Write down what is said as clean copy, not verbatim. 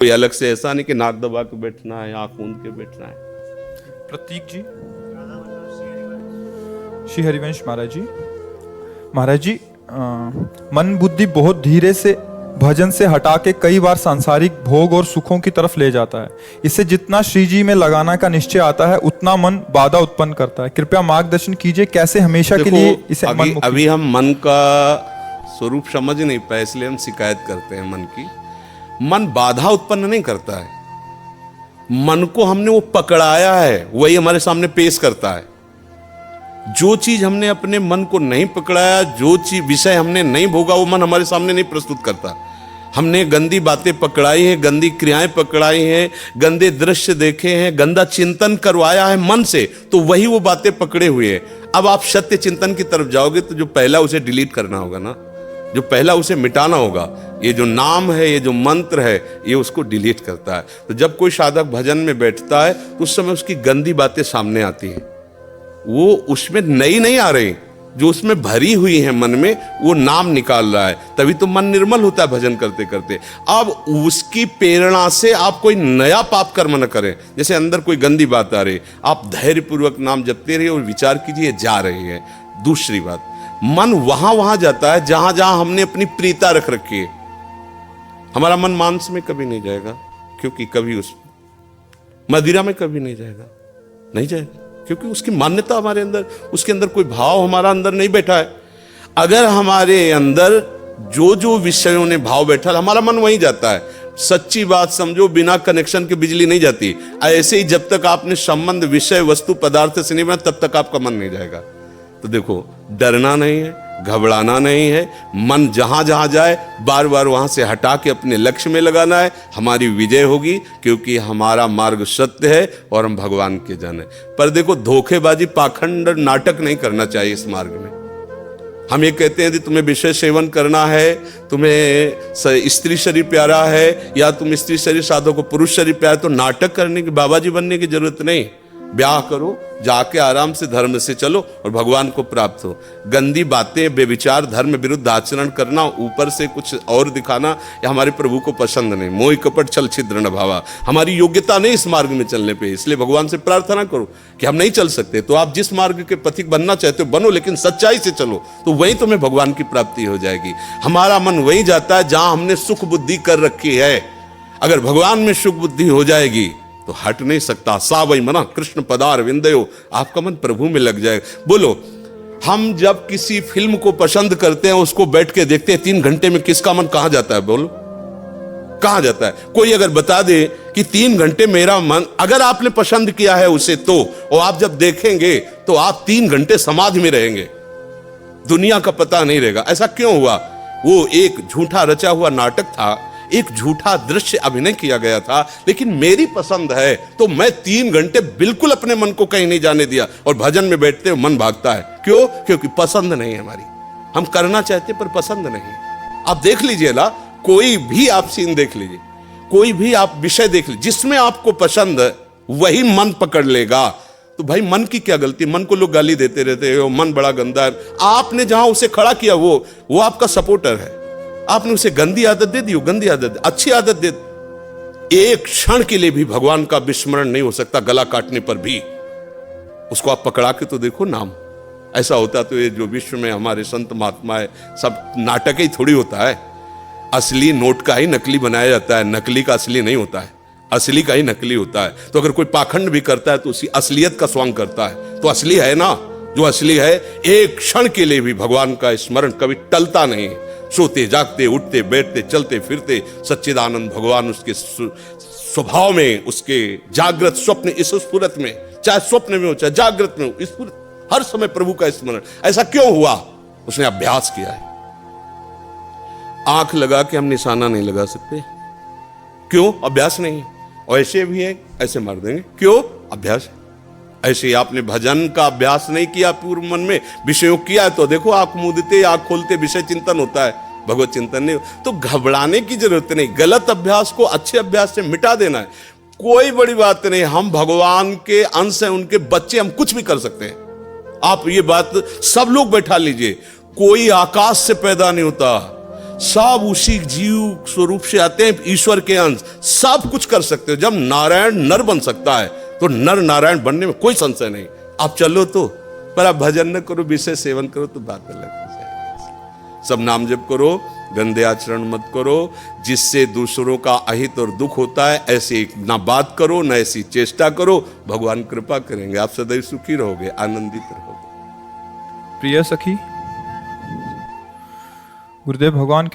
कोई अलग से ऐसा नहीं कि नाक दबा के बैठना है, आंख मूंद के बैठना है। प्रतीक जी, श्री हरिवंश महाराज जी। महाराज जी, मन बुद्धि बहुत धीरे से भजन से हटा के कई बार सांसारिक भोग और सुखों की तरफ ले जाता है। इससे जितना श्री जी में लगाना का निश्चय आता है उतना मन बाधा उत्पन्न करता है। कृपया मार्गदर्शन कीजिए कैसे हमेशा के लिए इसे अभी हम मन का स्वरूप समझ नहीं पाए, इसलिए हम शिकायत करते हैं मन की। मन बाधा उत्पन्न नहीं करता है, मन को हमने वो पकड़ाया है, वही हमारे सामने पेश करता है। जो चीज हमने अपने मन को नहीं पकड़ाया, जो चीज विषय हमने नहीं भोगा, वो मन हमारे सामने नहीं प्रस्तुत करता। हमने गंदी बातें पकड़ाई हैं, गंदी क्रियाएं पकड़ाई हैं, गंदे दृश्य देखे हैं, गंदा चिंतन करवाया है मन से, तो वही वो बातें पकड़े हुए हैं। अब आप सत्य चिंतन की तरफ जाओगे तो जो पहला उसे डिलीट करना होगा ना, जो पहला उसे मिटाना होगा। ये जो नाम है, ये जो मंत्र है, ये उसको डिलीट करता है। तो जब कोई साधक भजन में बैठता है तो उस समय उसकी गंदी बातें सामने आती हैं, वो उसमें नई नहीं आ रही, जो उसमें भरी हुई है मन में, वो नाम निकाल रहा है। तभी तो मन निर्मल होता है भजन करते करते। अब उसकी प्रेरणा से आप कोई नया पाप कर्म न करें। जैसे अंदर कोई गंदी बात आ रही, आप धैर्यपूर्वक नाम जपते रहिए और विचार कीजिए जा रही है। दूसरी बात, मन वहां जाता है जहां जहां हमने अपनी प्रीता रख रखी है। हमारा मन मांस में कभी नहीं जाएगा, क्योंकि कभी उस मदिरा में कभी नहीं जाएगा, नहीं जाएगा, क्योंकि उसकी मान्यता हमारे अंदर, उसके अंदर कोई भाव हमारा अंदर नहीं बैठा है। अगर हमारे अंदर जो जो विषयों ने भाव बैठा, हमारा मन वहीं जाता है। सच्ची बात समझो, बिना कनेक्शन के बिजली नहीं जाती। ऐसे ही जब तक आपने संबंध विषय वस्तु पदार्थ से नहीं बना, तब तक आपका मन नहीं जाएगा। तो देखो, डरना नहीं है, घबराना नहीं है। मन जहां जहां जाए बार बार वहां से हटा के अपने लक्ष्य में लगाना है। हमारी विजय होगी, क्योंकि हमारा मार्ग सत्य है और हम भगवान के जन हैं। पर देखो, धोखेबाजी, पाखंड, नाटक नहीं करना चाहिए इस मार्ग में। हम ये कहते हैं कि तुम्हें विषय सेवन करना है, तुम्हें स्त्री शरीर प्यारा है, या तुम स्त्री शरीर साधो को पुरुष शरीर प्यारा, तो नाटक करने की, बाबा जी बनने की जरूरत नहीं। ब्याह करो, जाके आराम से धर्म से चलो और भगवान को प्राप्त हो। गंदी बातें, बेविचार, धर्म विरुद्ध आचरण करना, ऊपर से कुछ और दिखाना, या हमारे प्रभु को पसंद नहीं। मोह कपट छल छिद्र न भावा, हमारी योग्यता नहीं इस मार्ग में चलने पे। इसलिए भगवान से प्रार्थना करो कि हम नहीं चल सकते, तो आप जिस मार्ग के पथिक बनना चाहते हो बनो, लेकिन सच्चाई से चलो, तो वहीं तुम्हें भगवान की प्राप्ति हो जाएगी। हमारा मन वहीं जाता है जहां हमने सुख बुद्धि कर रखी है। अगर भगवान में सुख बुद्धि हो जाएगी तो हट नहीं सकता। सा वही मना कृष्ण पदार विंदयो, आपका मन प्रभु में लग जाएगा। बोलो, हम जब किसी फिल्म को पसंद करते हैं, उसको बैठ के देखते हैं, 3 घंटे में किसका मन कहां जाता है? बोलो, कहां जाता है? कोई अगर बता दे कि 3 घंटे मेरा मन, अगर आपने पसंद किया है उसे, तो और आप जब देखेंगे तो आप 3 घंटे समाधि में रहेंगे, दुनिया का पता नहीं रहेगा। ऐसा क्यों हुआ? वो एक झूठा रचा हुआ नाटक था, एक झूठा दृश्य अभिनय किया गया था, लेकिन मेरी पसंद है तो मैं 3 घंटे बिल्कुल अपने मन को कहीं नहीं जाने दिया। और भजन में बैठते मन भागता है, क्यों? क्योंकि पसंद नहीं है हमारी। हम करना चाहते पर पसंद नहीं। आप देख लीजिए ना, कोई भी आप सीन देख लीजिए, कोई भी आप विषय देख लीजिए, जिसमें आपको पसंद है वही मन पकड़ लेगा। तो भाई, मन की क्या गलती? मन को लोग गाली देते रहते हो, मन बड़ा गंदा है। आपने जहां उसे खड़ा किया, वो आपका सपोर्टर है। आपने उसे गंदी आदत दे दी, गंदी आदत, अच्छी आदत दे। एक क्षण के लिए भी भगवान का विस्मरण नहीं हो सकता, गला काटने पर भी। उसको आप पकड़ा के तो देखो नाम। ऐसा होता तो ये जो विश्व में हमारे संत महात्मा है, सब नाटक ही थोड़ी होता है। असली नोट का ही नकली बनाया जाता है, नकली का असली नहीं होता है, असली का ही नकली होता है। तो अगर कोई पाखंड भी करता है तो उसी असलियत का स्वांग करता है, तो असली है ना। जो असली है, एक क्षण के लिए भी भगवान का स्मरण कभी टलता नहीं। सोते जागते, उठते बैठते, चलते फिरते, सच्चिदानंद भगवान उसके स्वभाव में, उसके जागृत स्वप्न इस स्फुरत में, चाहे स्वप्न में हो चाहे जागृत में हो, स्फुरत, हर समय प्रभु का स्मरण। ऐसा क्यों हुआ? उसने अभ्यास किया है। आंख लगा के हम निशाना नहीं लगा सकते, क्यों? अभ्यास नहीं है। और ऐसे भी है, ऐसे मार देंगे, क्यों? अभ्यास है। ऐसे ही आपने भजन का अभ्यास नहीं किया, पूर्व मन में विषयों किया है, तो देखो आंख मूंदते, आंख खोलते विषय चिंतन होता है, भगवत चिंतन नहीं। तो घबराने की जरूरत नहीं, गलत अभ्यास को अच्छे अभ्यास से मिटा देना है। कोई बड़ी बात नहीं, हम भगवान के अंश हैं, उनके बच्चे, हम कुछ भी कर सकते हैं। आप ये बात सब लोग बैठा लीजिए, कोई आकाश से पैदा नहीं होता, सब उसी जीव स्वरूप से आते हैं, ईश्वर के अंश, सब कुछ कर सकते हो। जब नारायण नर बन सकता है तो नर नारायण बनने में कोई संशय नहीं। आप चलो तो, पर आप भजन न करो, विषय सेवन करो तो बात अलग हो जाएगी। सब नाम जप करो, गंदे आचरण मत करो, जिससे दूसरों का अहित और दुख होता है ऐसे ना बात करो, ना ऐसी चेष्टा करो। भगवान कृपा करेंगे, आप सदैव सुखी रहोगे, आनंदित रहोगे। प्रिय सखी, गुरुदेव भगवान के